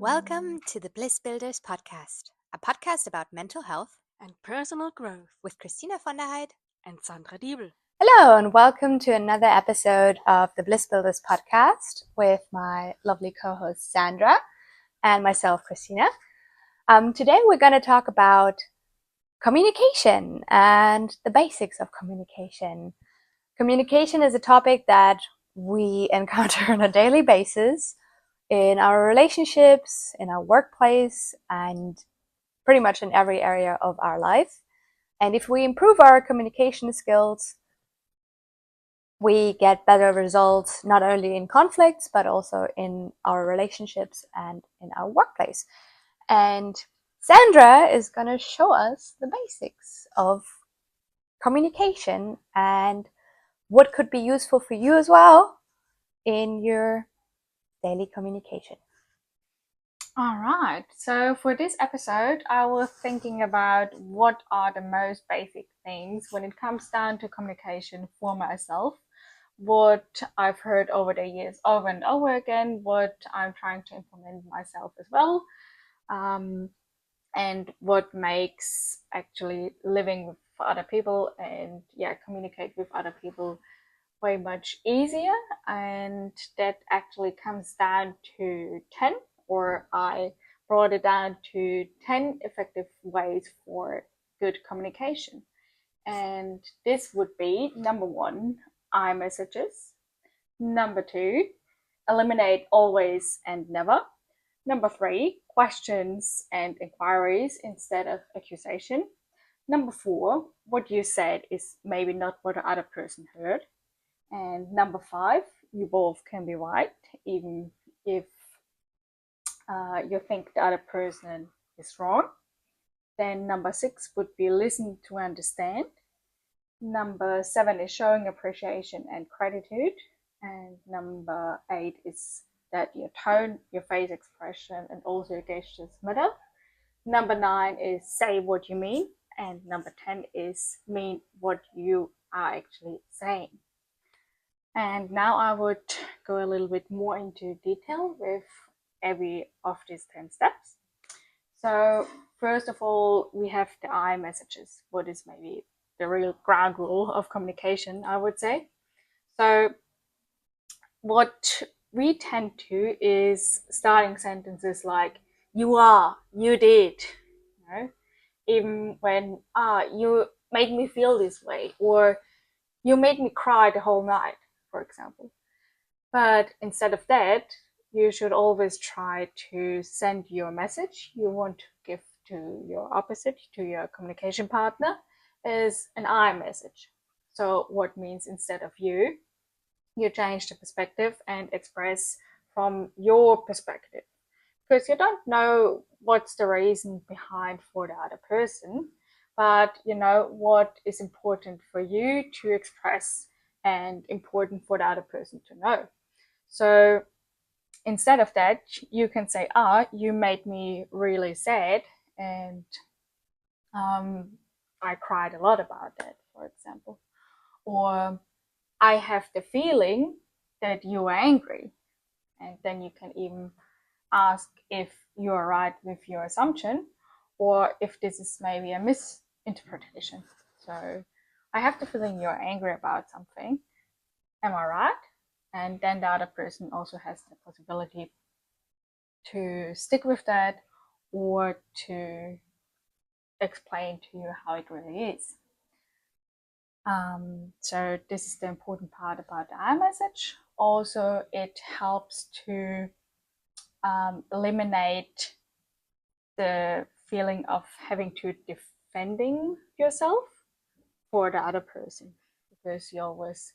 Welcome to the Bliss Builders podcast, a podcast about mental health and personal growth with Kristina and Sandra Diebel. Hello, and welcome to another episode of the Bliss Builders podcast with my lovely co-host Sandra and myself, Kristina. Today we're going to talk about communication and the basics of communication. Communication is a topic that we encounter on a daily basis in our relationships, in our workplace, and pretty much in every area of our life. And if we improve our communication skills, we get better results not only in conflicts, but also in our relationships and in our workplace. And Sandra is going to show us the basics of communication and what could be useful for you as well in your daily communication. All right, so for this episode, I was thinking about what are the most basic things when it comes down to communication for myself, what I've heard over the years over and over again, what I'm trying to implement myself as well, and what makes actually living with other people and communicate with other people way much easier. And that actually comes down to 10, or I brought it down to 10 effective ways for good communication. And this would be: number 1, iMessages; number 2, eliminate always and never; number 3, questions and inquiries instead of accusation; number 4, what you said is maybe not what the other person heard; and number 5, you both can be right, even if you think the other person is wrong. Then number 6 would be listen to understand. Number 7 is showing appreciation and gratitude. And number 8 is that your tone, your face expression, and also your gestures matter. Number 9 is say what you mean. And number 10 is mean what you are actually saying. And now I would go a little bit more into detail with every of these 10 steps. So first of all, we have the iMessages, what is maybe the real ground rule of communication, I would say. So what we tend to is starting sentences like you are, you did, even when you made me feel this way, or you made me cry the whole night, for example. But instead of that, you should always try to send your message you want to give to your opposite, to your communication partner, as an I message. So what means instead of you change the perspective and express from your perspective. Because you don't know what's the reason behind for the other person, but you know what is important for you to express and important for the other person to know. So instead of that, you can say, you made me really sad, and I cried a lot about that, for example. Or I have the feeling that you are angry. And then you can even ask if you are right with your assumption, or if this is maybe a misinterpretation. So I have the feeling you're angry about something. Am I right? And then the other person also has the possibility to stick with that, or to explain to you how it really is. So this is the important part about the iMessage. Also, it helps to eliminate the feeling of having to defending yourself for the other person, because you always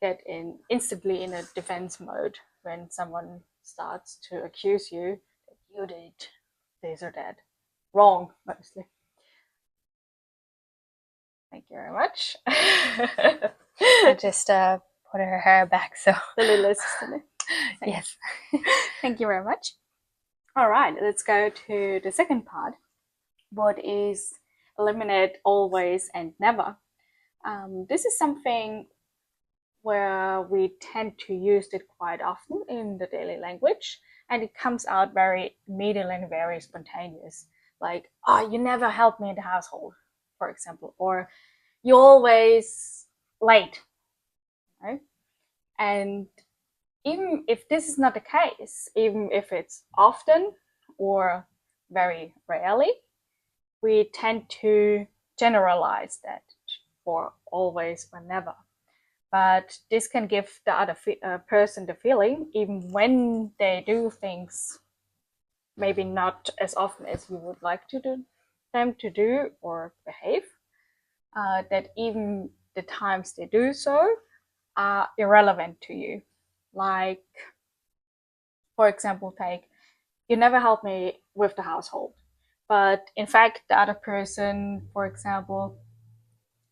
get instantly in a defense mode when someone starts to accuse you that you did this or that wrong, mostly. Thank you very much. I just put her hair back, so the little assistant. Yes. Thank you very much. All right, let's go to the second part. What is eliminate always and never? This is something where we tend to use it quite often in the daily language, and it comes out very immediate and very spontaneous. Like, oh, you never help me in the household, for example, or you're always late, right? And even if this is not the case, even if it's often or very rarely, we tend to generalize that for always or never. But this can give the other person the feeling, even when they do things maybe not as often as you would like to do them to do or behave, that even the times they do so are irrelevant to you. Like, for example, take, you never help me with the household, but in fact the other person, for example,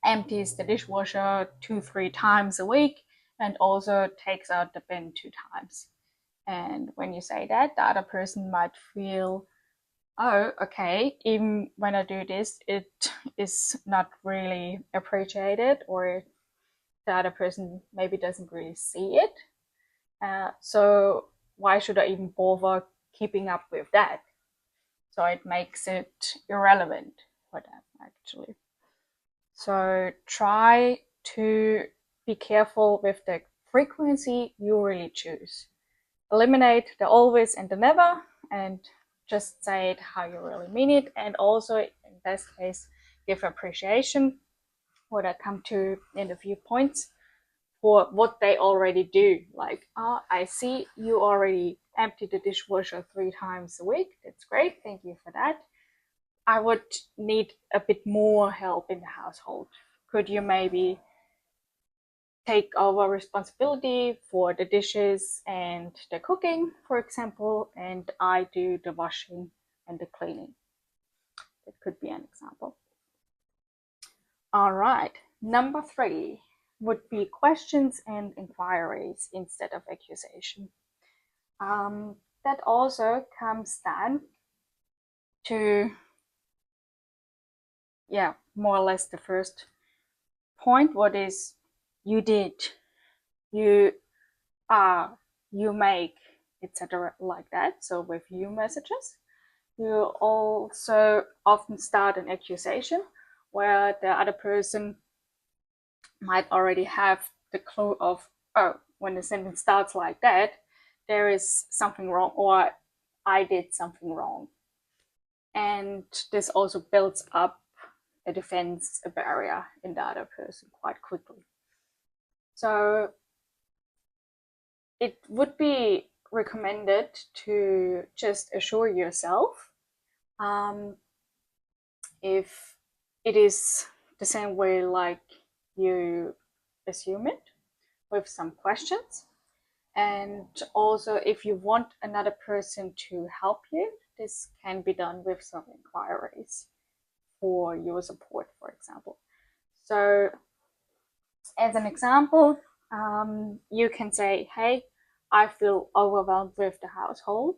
empties the dishwasher 2-3 times a week and also takes out the bin 2 times. And when you say that, the other person might feel, oh, okay, even when I do this, it is not really appreciated, or the other person maybe doesn't really see it. So why should I even bother keeping up with that? So it makes it irrelevant for them, actually. So try to be careful with the frequency you really choose. Eliminate the always and the never, and just say it how you really mean it. And also, in best case, give appreciation, what I come to in a few points, for what they already do. Like, oh, I see you already empty the dishwasher 3 times a week. That's great. Thank you for that. I would need a bit more help in the household. Could you maybe take over responsibility for the dishes and the cooking, for example, and I do the washing and the cleaning? That could be an example. All right. Number 3 would be questions and inquiries instead of accusation. That also comes down to, more or less the first point. What is you did, you are, you make, etc., like that. So with you messages, you also often start an accusation where the other person might already have the clue of, oh, when the sentence starts like that, there is something wrong, or I did something wrong. And this also builds up a defense, a barrier in the other person quite quickly. So it would be recommended to just assure yourself, if it is the same way like you assume it, with some questions. And also, if you want another person to help you, this can be done with some inquiries for your support, for example. So as an example, you can say, hey, I feel overwhelmed with the household.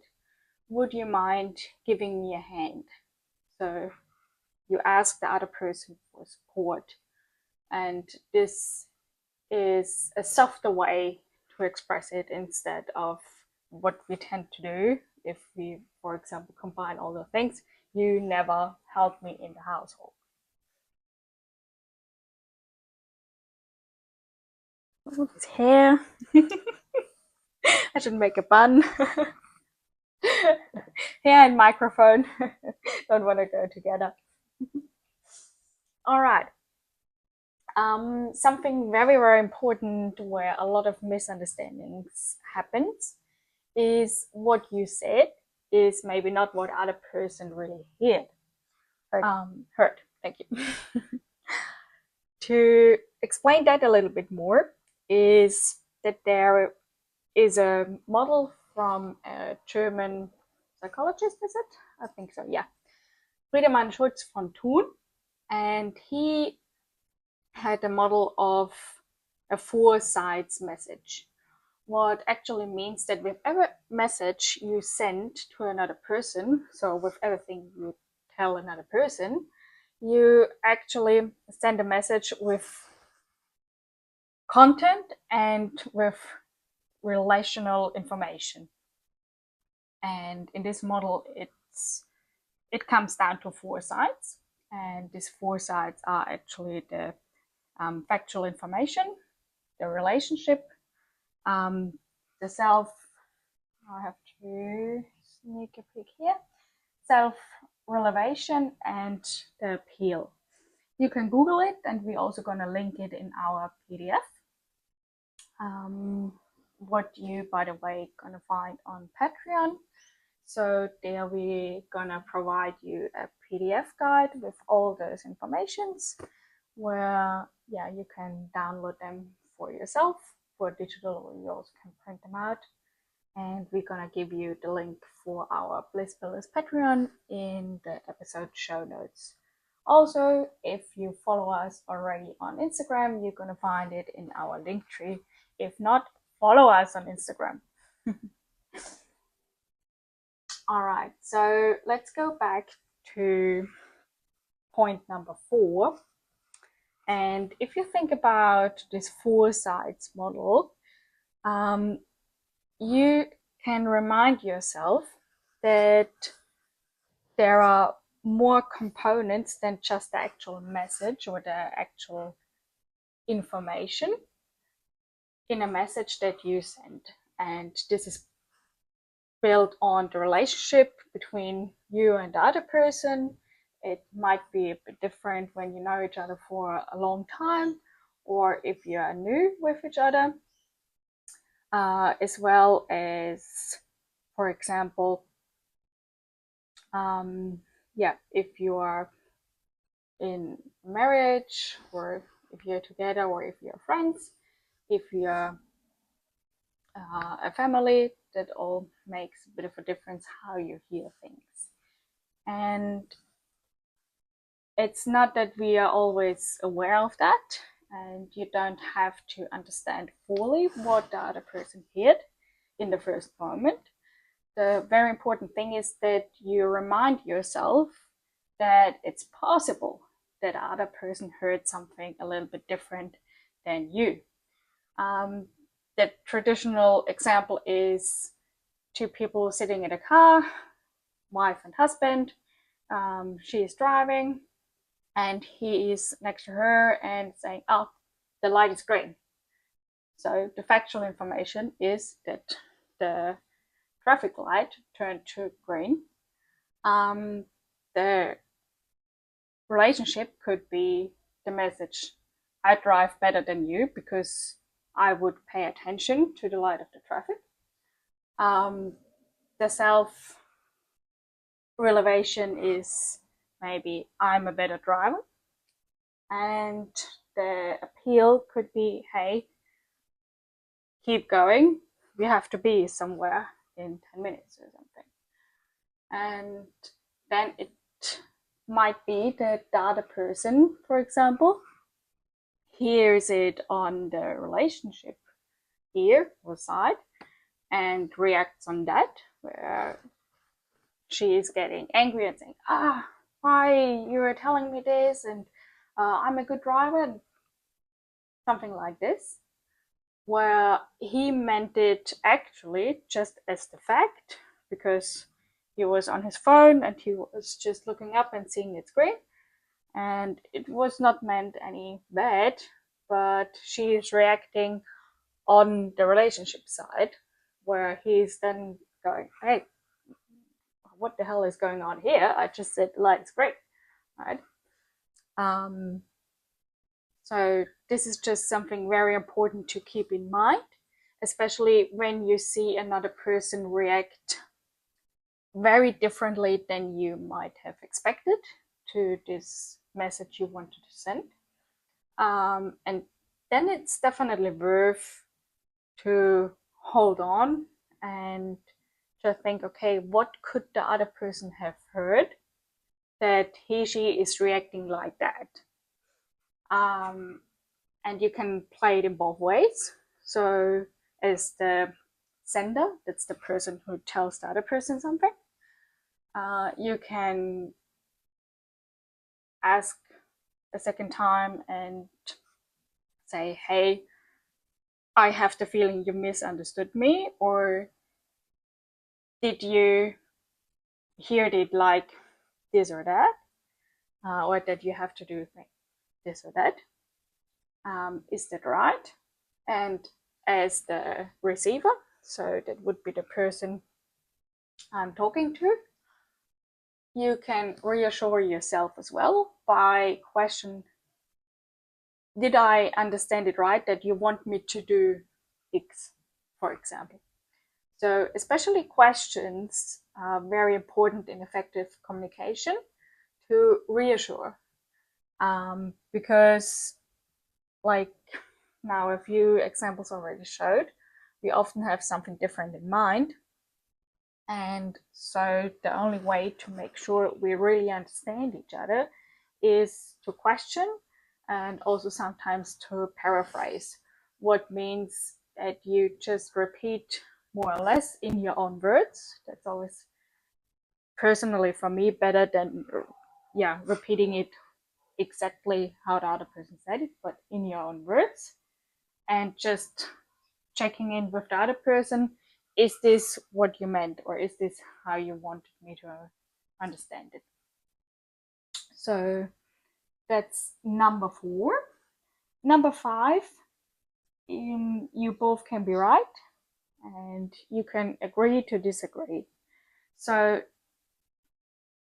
Would you mind giving me a hand? So you ask the other person for support. And this is a softer way to express it instead of what we tend to do if we, for example, combine all the things. You never help me in the household. Oh, his hair. I should make a bun. Hair and microphone don't want to go together. All right. Something very, very important where a lot of misunderstandings happens is what you said is maybe not what other person really heard. Thank you. To explain that a little bit more, is that there is a model from a German psychologist, is it? I think so, yeah. Friedemann Schulz von Thun, and he had a model of a 4 sides message. What actually means that with every message you send to another person, so with everything you tell another person, you actually send a message with content and with relational information. And in this model, it comes down to 4 sides, and these 4 sides are actually the factual information, the relationship, the self. I have to sneak a peek here. Self-revelation and the appeal. You can Google it, and we're also going to link it in our PDF. What you, by the way, going to find on Patreon. So there we're going to provide you a PDF guide with all those informations where, yeah, you can download them for yourself for digital, or you also can print them out. And we're going to give you the link for our Bliss Builders Patreon in the episode show notes. Also, if you follow us already on Instagram, you're going to find it in our link tree. If not, follow us on Instagram. All right, so let's go back to point number 4. And if you think about this 4 sides model, you can remind yourself that there are more components than just the actual message or the actual information in a message that you send. And this is built on the relationship between you and the other person. It might be a bit different when you know each other for a long time, or if you are new with each other, as well as, for example, if you are in marriage, or if you're together, or if you're friends, if you're a family, that all makes a bit of a difference how you hear things. And it's not that we are always aware of that, and you don't have to understand fully what the other person heard in the first moment. The very important thing is that you remind yourself that it's possible that the other person heard something a little bit different than you. The traditional example is 2 people sitting in a car, wife and husband. She is driving, and he is next to her and saying, "Oh, the light is green." So the factual information is that the traffic light turned to green. The relationship could be the message, "I drive better than you because I would pay attention to the light of the traffic." The self-revelation is maybe, "I'm a better driver." And the appeal could be, "Hey, keep going. We have to be somewhere in 10 minutes or something." And then it might be that the other person, for example, hears it on the relationship ear or side and reacts on that, where she is getting angry and saying, "Why you are telling me this, and I'm a good driver," and something like this, where he meant it actually just as the fact, because he was on his phone and he was just looking up and seeing it's green, and it was not meant any bad, but she is reacting on the relationship side, where he's then going, "Hey, what the hell is going on here? I just said the light is green," right? So this is just something very important to keep in mind, especially when you see another person react very differently than you might have expected to this message you wanted to send. And then it's definitely worth to hold on and to think, okay, what could the other person have heard that she is reacting like that? And you can play it in both ways. So as the sender, that's the person who tells the other person something, you can ask a second time and say, "Hey, I have the feeling you misunderstood me, or did you hear it like this or that, or that you have to do this or that. Is that right? And as the receiver, so that would be the person I'm talking to, you can reassure yourself as well by question, did I understand it right that you want me to do X, for example? So especially questions are very important in effective communication to reassure, because like now a few examples already showed, we often have something different in mind. And so the only way to make sure we really understand each other is to question and also sometimes to paraphrase, what means that you just repeat more or less in your own words. That's always personally for me better than repeating it exactly how the other person said it, but in your own words, and just checking in with the other person. Is this what you meant, or is this how you wanted me to understand it? So that's number 4. Number 5, you both can be right and you can agree to disagree. So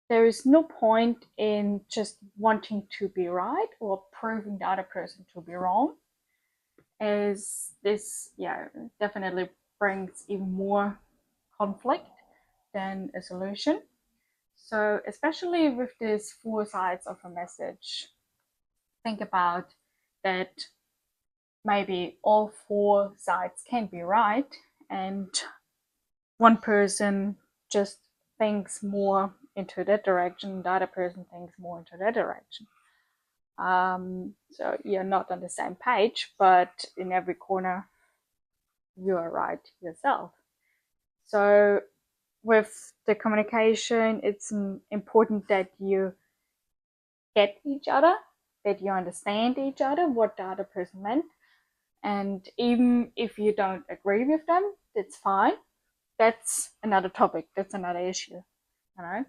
there is no point in just wanting to be right or proving the other person to be wrong, as this definitely brings even more conflict than a solution. So especially with these 4 sides of a message, think about that maybe all 4 sides can be right, and one person just thinks more into that direction, the other person thinks more into that direction. So you're not on the same page, but in every corner you are right yourself. So with the communication, it's important that you get each other, that you understand each other, what the other person meant. And even if you don't agree with them, that's fine. That's another topic, that's another issue, you know.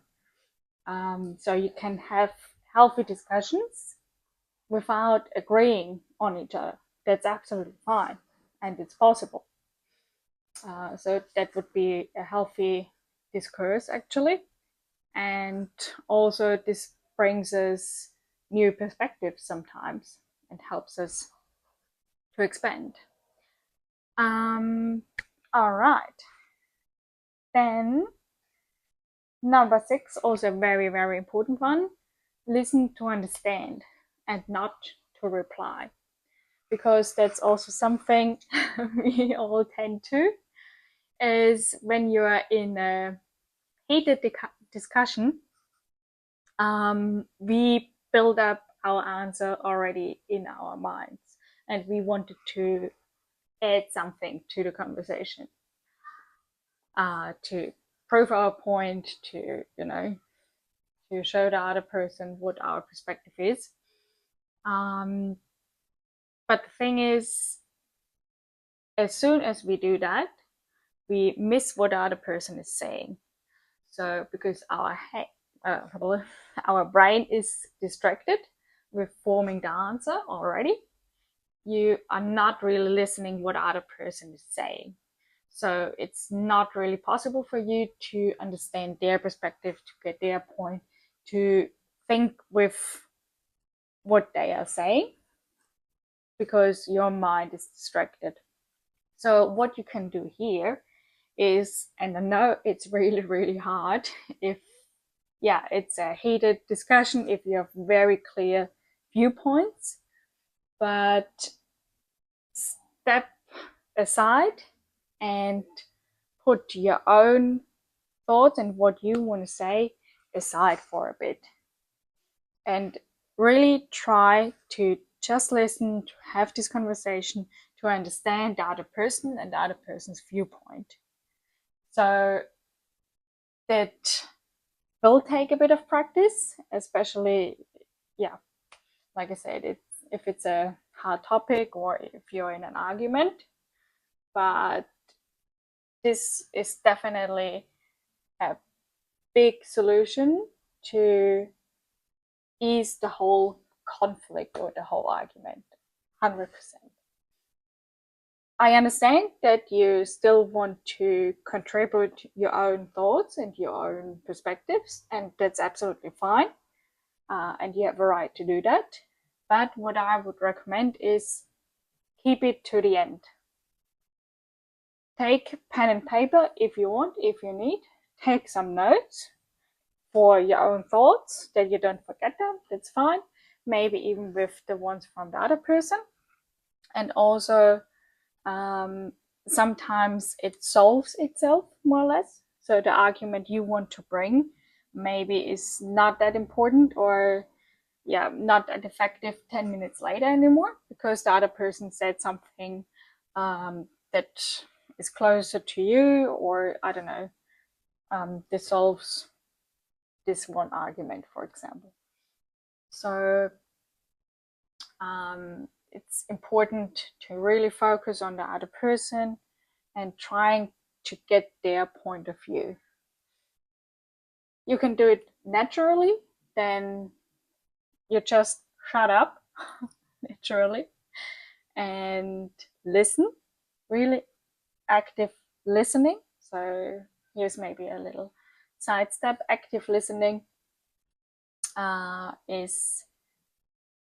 So you can have healthy discussions without agreeing on each other. That's absolutely fine, and it's possible. So that would be a healthy discourse, actually. And also, this brings us new perspectives sometimes and helps us to expand. All right. Then number 6, also a very, very important one. Listen to understand and not to reply, because that's also something we all tend to, is when you are in a heated discussion, we build up our answer already in our minds, and we wanted to add something to the conversation, to prove our point, to to show the other person what our perspective is. But the thing is, as soon as we do that, we miss what the other person is saying. So because our brain is distracted with forming the answer already, you are not really listening what the other person is saying. So it's not really possible for you to understand their perspective, to get their point, to think with what they are saying, because your mind is distracted. So what you can do here is, and I know it's really, really hard if it's a heated discussion, if you have very clear viewpoints, but step aside and put your own thoughts and what you want to say aside for a bit, and really try to just listen, to have this conversation, to understand the other person and the other person's viewpoint. So that will take a bit of practice, especially, like I said, if it's a hard topic or if you're in an argument. but this is definitely a big solution to ease the whole conflict or the whole argument. 100%. I understand that you still want to contribute your own thoughts and your own perspectives, and that's absolutely fine. And you have a right to do that. But what I would recommend is keep it to the end. Take pen and paper if you want, if you need. Take some notes for your own thoughts that you don't forget them. That's fine. Maybe even with the ones from the other person. And also, sometimes it solves itself more or less. So the argument you want to bring maybe is not that important, or not that effective 10 minutes later anymore, because the other person said something that is closer to you, or I don't know, dissolves this one argument, for example. So it's important to really focus on the other person and trying to get their point of view. You can do it naturally, then you just shut up naturally and listen, really active listening. So here's maybe a little sidestep. Active listening is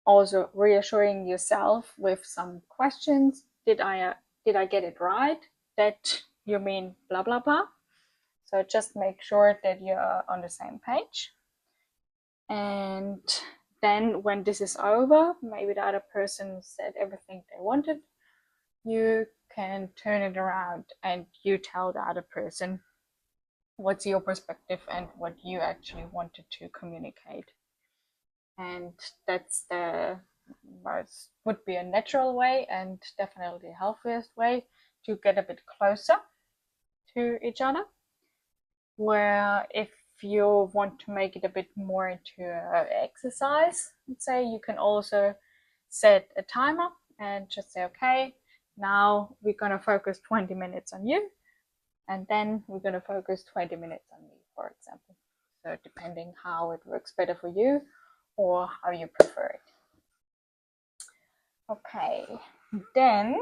also reassuring yourself with some questions. Did I get it right? That you mean blah blah blah. So just make sure that you're on the same page. And then when this is over, maybe the other person said everything they wanted, you can turn it around and you tell the other person what's your perspective and what you actually wanted to communicate. And that's the most, would be a natural way and definitely the healthiest way to get a bit closer to each other. Where if you want to make it a bit more into an exercise, let's say, you can also set a timer and just say, okay, now we're going to focus 20 minutes on you, and then we're going to focus 20 minutes on me, for example. So depending how it works better for you or how you prefer it. Okay, then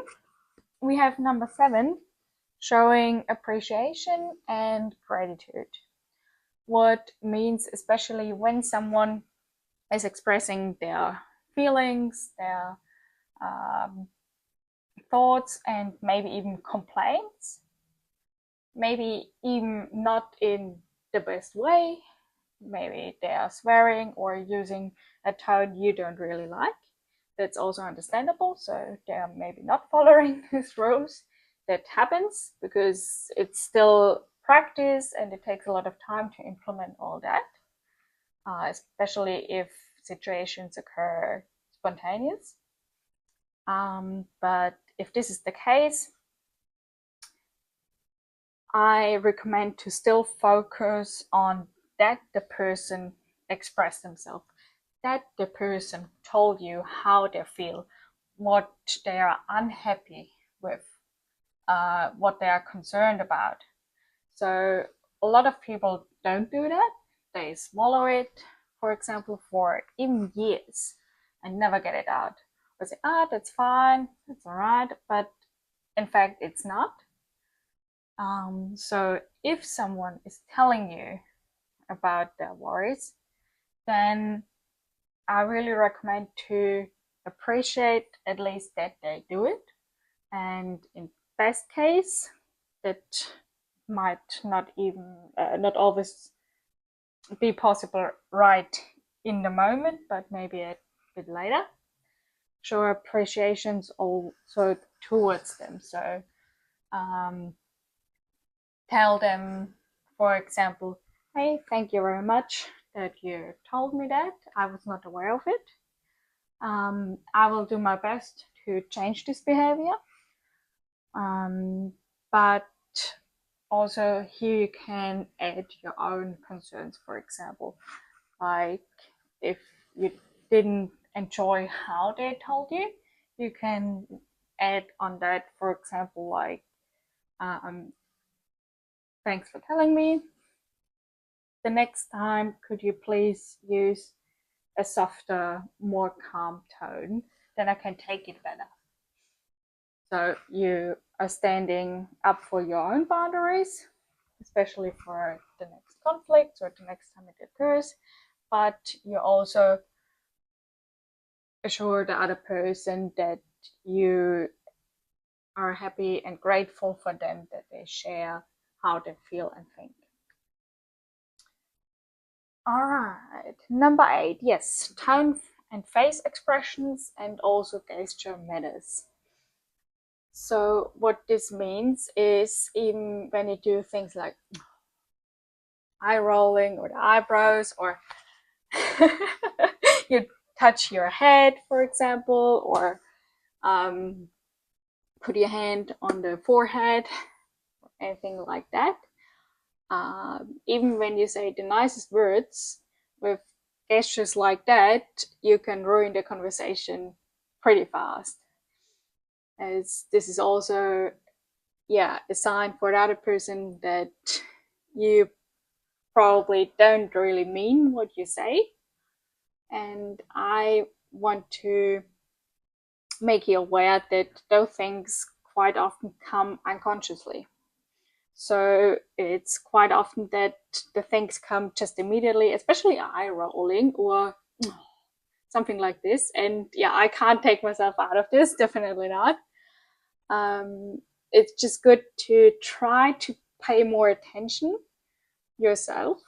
we have number 7, showing appreciation and gratitude. What means, especially when someone is expressing their feelings, their thoughts, and maybe even complaints, maybe even not in the best way, maybe they are swearing or using a tone you don't really like. That's also understandable. So they're maybe not following these rules. That happens because it's still practice and it takes a lot of time to implement all that, especially if situations occur spontaneous. But if this is the case, I recommend to still focus on that the person expressed themselves, that the person told you how they feel, what they are unhappy with, what they are concerned about. So a lot of people don't do that. They swallow it, for example, for even years and never get it out. Or say, that's fine, that's all right, but in fact, it's not. So if someone is telling you about their worries, then I really recommend to appreciate at least that they do it. And in best case, that might not even, not always be possible right in the moment, but maybe a bit later. Show appreciations also towards them. So tell them, for example, hey, thank you very much that you told me that. I was not aware of it. I will do my best to change this behavior. But also here you can add your own concerns, for example, like if you didn't enjoy how they told you, you can add on that, for example, like, thanks for telling me. The next time, could you please use a softer, more calm tone? Then I can take it better. So you are standing up for your own boundaries, especially for the next conflict or the next time it occurs, but you also assure the other person that you are happy and grateful for them, that they share how they feel and think. All right, number 8, yes, tone and face expressions and also gesture matters. So what this means is, even when you do things like eye rolling or the eyebrows, or you touch your head, for example, or put your hand on the forehead, or anything like that. Even when you say the nicest words with gestures like that, you can ruin the conversation pretty fast. As this is also, a sign for the other person that you probably don't really mean what you say. And I want to make you aware that those things quite often come unconsciously. So it's quite often that the things come just immediately, especially eye rolling or something like this. And I can't take myself out of this, definitely not. It's just good to try to pay more attention yourself.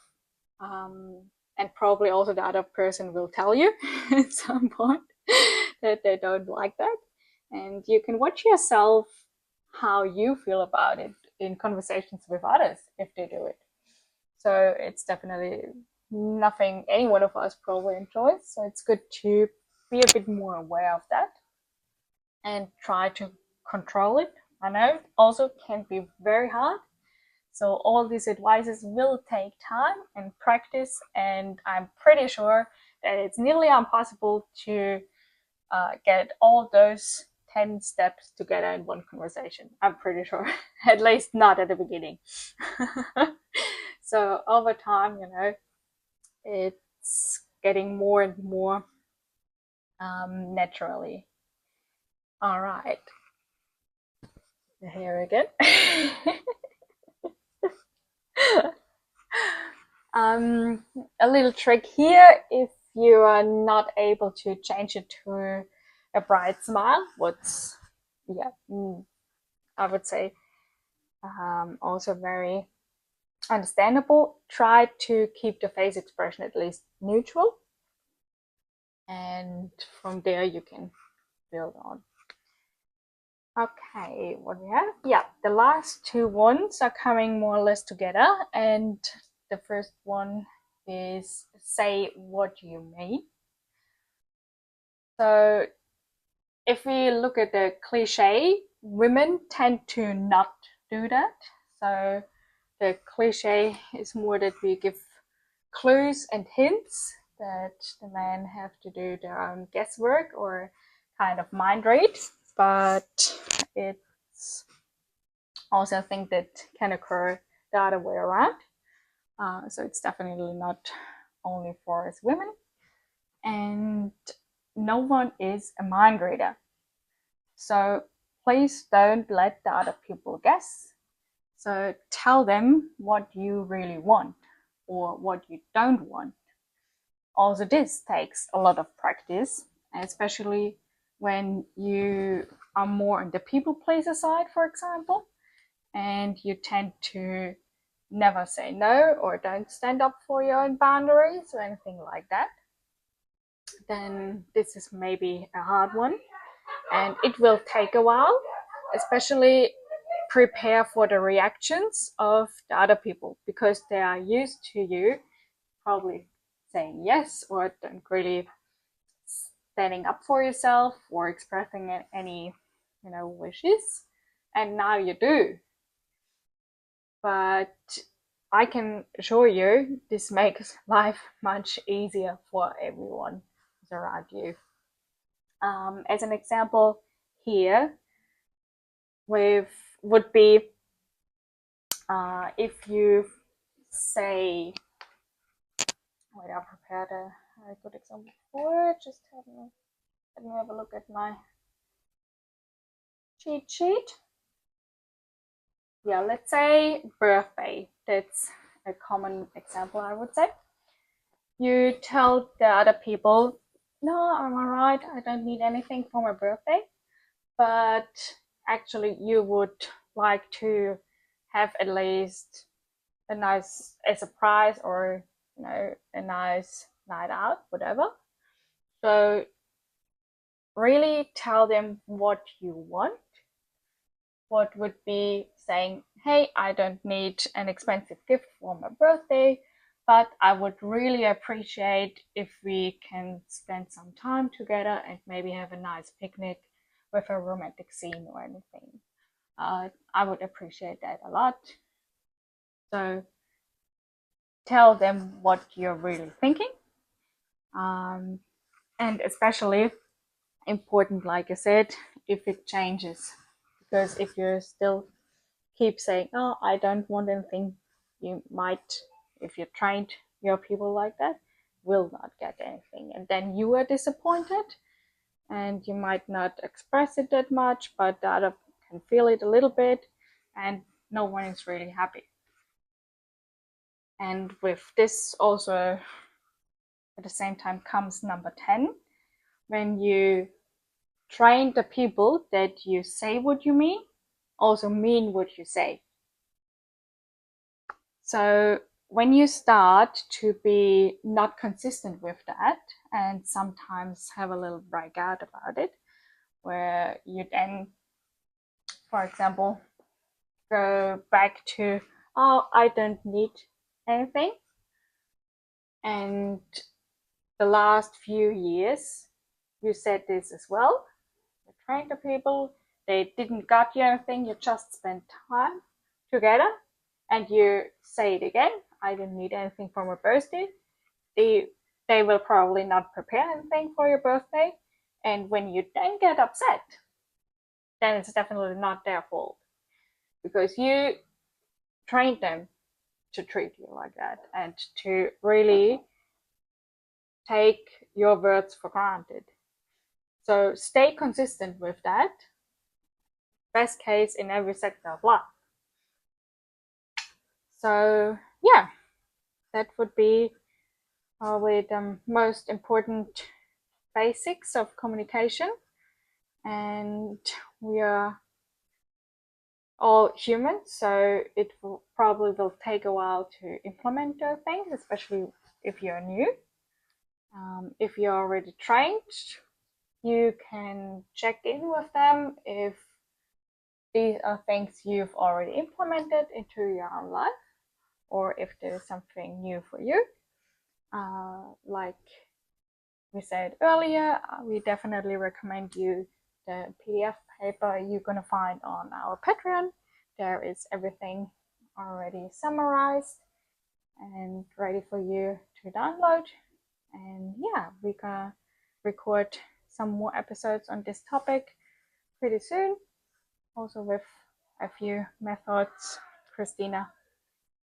And probably also the other person will tell you at some point that they don't like that. And you can watch yourself how you feel about it in conversations with others if they do it. So it's definitely nothing any one of us probably enjoys. So it's good to be a bit more aware of that and try to control it. I know also can be very hard. So all these advices will take time and practice, and I'm pretty sure that it's nearly impossible to get all those 10 steps together in one conversation. I'm pretty sure, at least not at the beginning. So over time, it's getting more and more naturally. All right. Here again. A little trick here, if you are not able to change it to a bright smile, what's I would say also very understandable, try to keep the face expression at least neutral, and from there you can build on. Okay, what we have? The last two ones are coming more or less together, and the first one is say what you mean. So if we look at the cliche, women tend to not do that. So the cliche is more that we give clues and hints that the men have to do their own guesswork or kind of mind read, but it's also a thing that can occur the other way around. So it's definitely not only for us women. And no one is a mind reader. So please don't let the other people guess. So tell them what you really want or what you don't want. Also, this takes a lot of practice, especially when you are more on the people pleaser side, for example, and you tend to never say no or don't stand up for your own boundaries or anything like that. Then this is maybe a hard one, and it will take a while, especially prepare for the reactions of the other people, because they are used to you probably saying yes or don't really standing up for yourself or expressing any wishes, and now you do. But I can assure you this makes life much easier for everyone who's around you. As an example here, would be if you say, wait, I prepared a good example for it. Just let me have a look at my cheat sheet. Yeah, let's say birthday. That's a common example, I would say. You tell the other people, no, I'm alright, I don't need anything for my birthday, but actually you would like to have at least a surprise, or a nice night out, whatever. So really tell them what you want. What would be saying, hey, I don't need an expensive gift for my birthday, but I would really appreciate if we can spend some time together and maybe have a nice picnic with a romantic scene or anything. I would appreciate that a lot. So tell them what you're really thinking. And especially important, like I said, if it changes. Because if you're still keep saying, oh, I don't want anything, you might, if you trained your people like that, will not get anything. And then you are disappointed, and you might not express it that much, but the other can feel it a little bit, and no one is really happy. And with this also at the same time comes number 10. When you train the people that you say what you mean, also mean what you say. So when you start to be not consistent with that, and sometimes have a little breakout about it, where you then, for example, go back to, oh, I don't need anything. And the last few years, you said this as well. You trained the people, they didn't got you anything, you just spent time together, and you say it again, I don't need anything for my birthday. They will probably not prepare anything for your birthday, and when you then get upset, then it's definitely not their fault, because you trained them to treat you like that and to really take your words for granted. So stay consistent with that. Best case in every sector of life. So yeah, that would be probably the most important basics of communication. And we are all human, so it probably will take a while to implement those things, especially if you're new. If you're already trained, you can check in with them if these are things you've already implemented into your own life, or if there's something new for you. Like we said earlier, we definitely recommend you the PDF paper you're going to find on our Patreon. There is everything already summarized and ready for you to download. And yeah, we're going to record some more episodes on this topic pretty soon, also with a few methods Kristina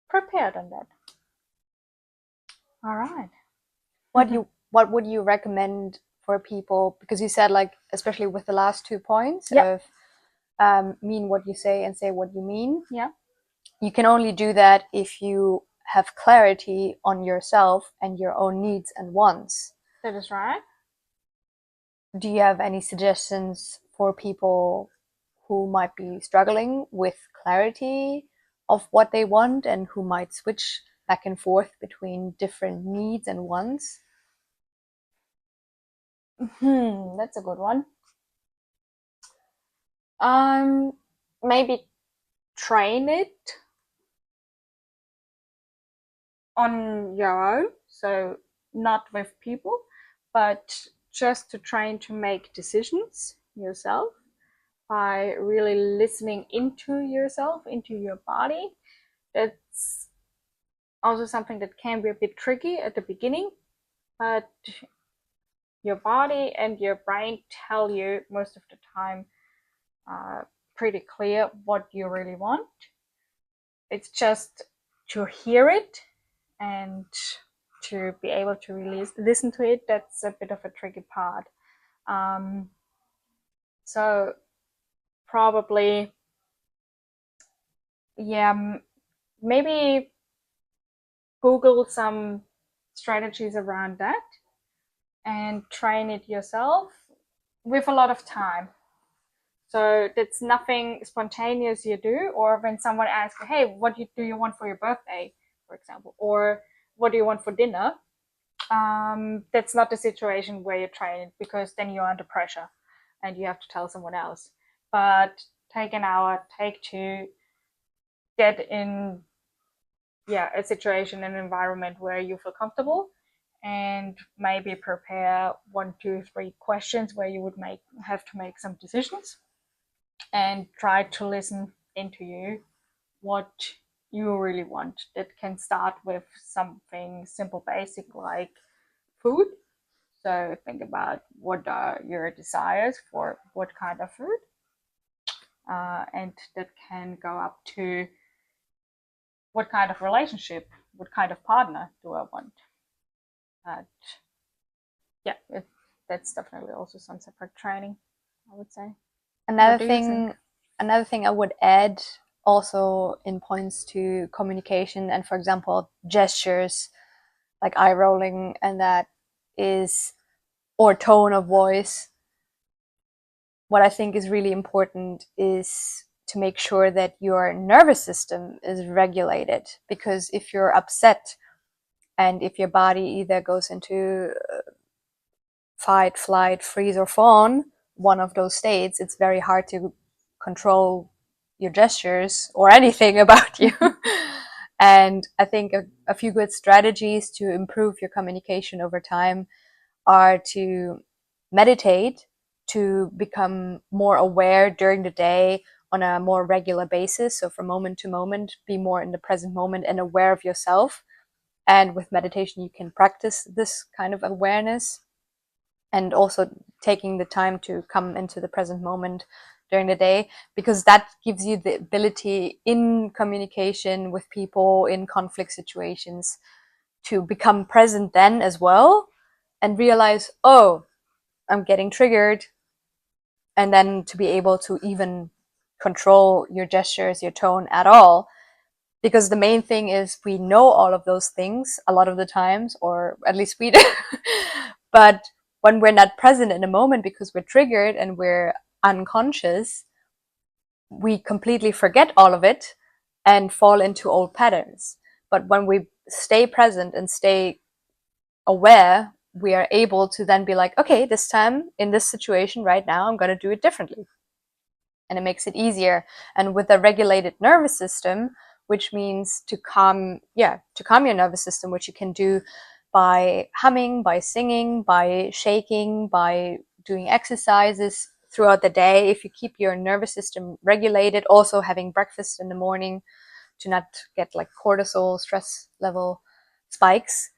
prepared on that. All right. What would you recommend for people, because you said, like, especially with the last 2 points, Yep. of mean what you say and say what you mean. Yeah. You can only do that if you have clarity on yourself and your own needs and wants. That is right. Do you have any suggestions for people who might be struggling with clarity of what they want and who might switch back and forth between different needs and wants? That's a good one. Maybe train it on your own, so not with people, but just to train to make decisions yourself by really listening into yourself, into your body. That's also something that can be a bit tricky at the beginning, but your body and your brain tell you most of the time pretty clear what you really want. It's just to hear it and to be able to listen to it. That's a bit of a tricky part. So probably, yeah, maybe Google some strategies around that and train it yourself with a lot of time. So it's nothing spontaneous you do, or when someone asks, hey, what do you want for your birthday, for example, or what do you want for dinner? That's not the situation where you train it, because then you're under pressure and you have to tell someone else. But take an hour, take two, get in a situation, an environment where you feel comfortable, and maybe prepare 1, 2, 3 questions where you would have to make some decisions, and try to listen into you what you really want. That can start with something simple, basic, like food. So think about what are your desires for what kind of food, and that can go up to what kind of relationship, what kind of partner do I want. But yeah, that's definitely also some separate training, I would say. Another thing I would add also in points to communication and, for example, gestures like eye rolling, and that is, or tone of voice. What I think is really important is to make sure that your nervous system is regulated, because if you're upset and if your body either goes into fight, flight, freeze, or fawn, one of those states, it's very hard to control your gestures or anything about you. And I think a few good strategies to improve your communication over time are to meditate, to become more aware during the day on a more regular basis. So from moment to moment, be more in the present moment and aware of yourself. And with meditation, you can practice this kind of awareness, and also taking the time to come into the present moment during the day, because that gives you the ability in communication with people in conflict situations to become present then as well, and realize, oh, I'm getting triggered, and then to be able to even control your gestures, your tone at all. Because the main thing is we know all of those things a lot of the times, or at least we do. But when we're not present in a moment because we're triggered and we're unconscious, we completely forget all of it and fall into old patterns. But when we stay present and stay aware, we are able to then be like, okay, this time in this situation right now, I'm going to do it differently. And it makes it easier. And with a regulated nervous system, which means to calm your nervous system, which you can do by humming, by singing, by shaking, by doing exercises throughout the day. If you keep your nervous system regulated, also having breakfast in the morning to not get like cortisol, stress level spikes,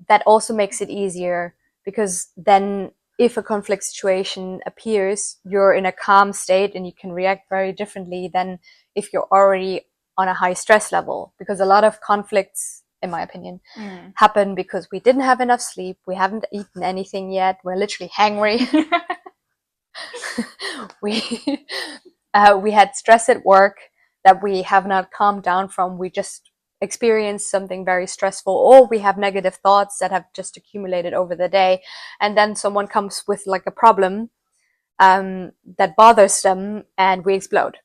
that also makes it easier, because then if a conflict situation appears, you're in a calm state and you can react very differently than if you're already on a high stress level. Because a lot of conflicts, in my opinion, happen because we didn't have enough sleep, we haven't eaten anything yet, we're literally hangry. We had stress at work that we have not calmed down from. We just experienced something very stressful, or we have negative thoughts that have just accumulated over the day, and then someone comes with like a problem that bothers them and we explode.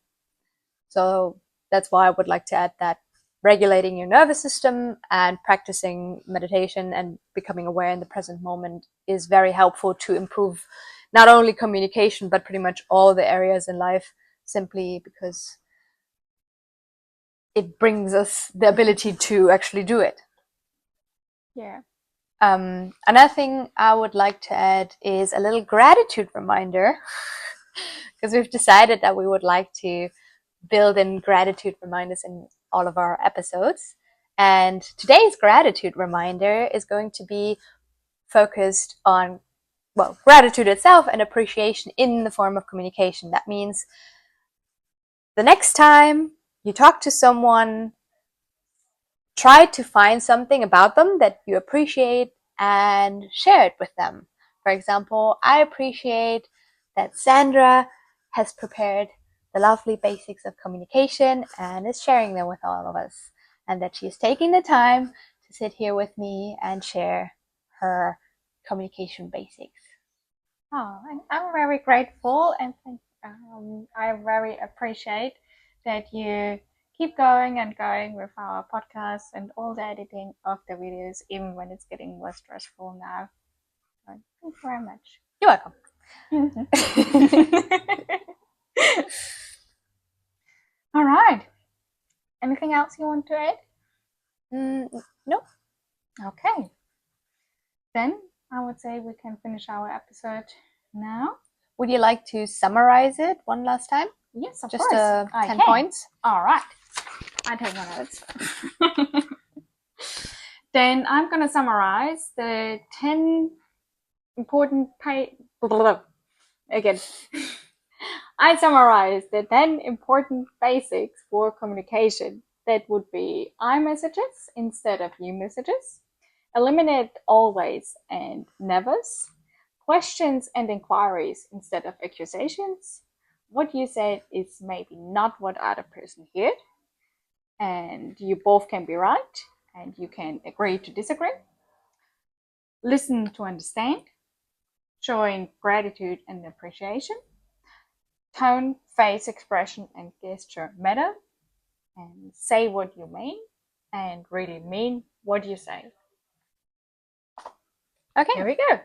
So that's why I would like to add that regulating your nervous system and practicing meditation and becoming aware in the present moment is very helpful to improve not only communication, but pretty much all the areas in life, simply because it brings us the ability to actually do it. Yeah. Another thing I would like to add is a little gratitude reminder, because we've decided that we would like to build in gratitude reminders in all of our episodes. And today's gratitude reminder is going to be focused on, well, gratitude itself and appreciation in the form of communication. That means the next time you talk to someone, try to find something about them that you appreciate and share it with them. For example, I appreciate that Sandra has prepared the lovely basics of communication and is sharing them with all of us, and that she's taking the time to sit here with me and share her communication basics. Oh, I'm very grateful, and I very appreciate that you keep going and going with our podcast and all the editing of the videos, even when it's getting more stressful now. So, thank you very much. You're welcome. All right. Anything else you want to add? No. Okay. Then I would say we can finish our episode now. Would you like to summarize it one last time? Yes, of Just course. 10 points. All right. I take my notes. Then I'm going to summarize the 10 important again. I summarize the 10 important basics for communication. That would be I messages instead of you messages. Eliminate always and nevers. Questions and inquiries instead of accusations. What you said is maybe not what other person heard, and you both can be right, and you can agree to disagree. Listen to understand. Showing gratitude and appreciation. Tone, face expression, and gesture matter. And say what you mean, and really mean what you say. Okay. Here we go.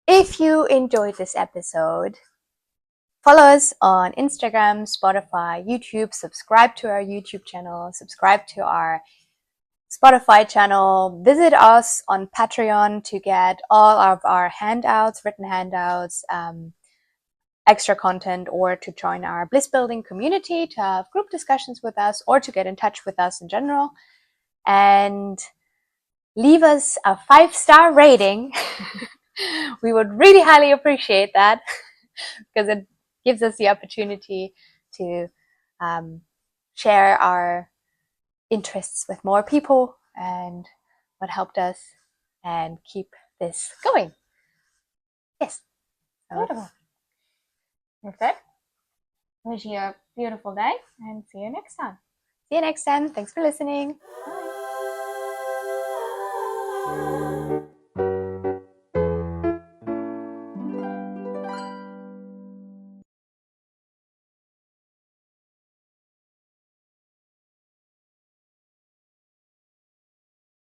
If you enjoyed this episode, follow us on Instagram, Spotify, YouTube, subscribe to our YouTube channel, subscribe to our Spotify channel, visit us on Patreon to get all of our handouts, written handouts, extra content, or to join our Bliss Building community to have group discussions with us or to get in touch with us in general. And leave us a 5-star rating. We would really highly appreciate that because it gives us the opportunity to share our interests with more people and what helped us and keep this going. Yes. Beautiful. With that, wish you a beautiful day and see you next time. See you next time. Thanks for listening. Bye.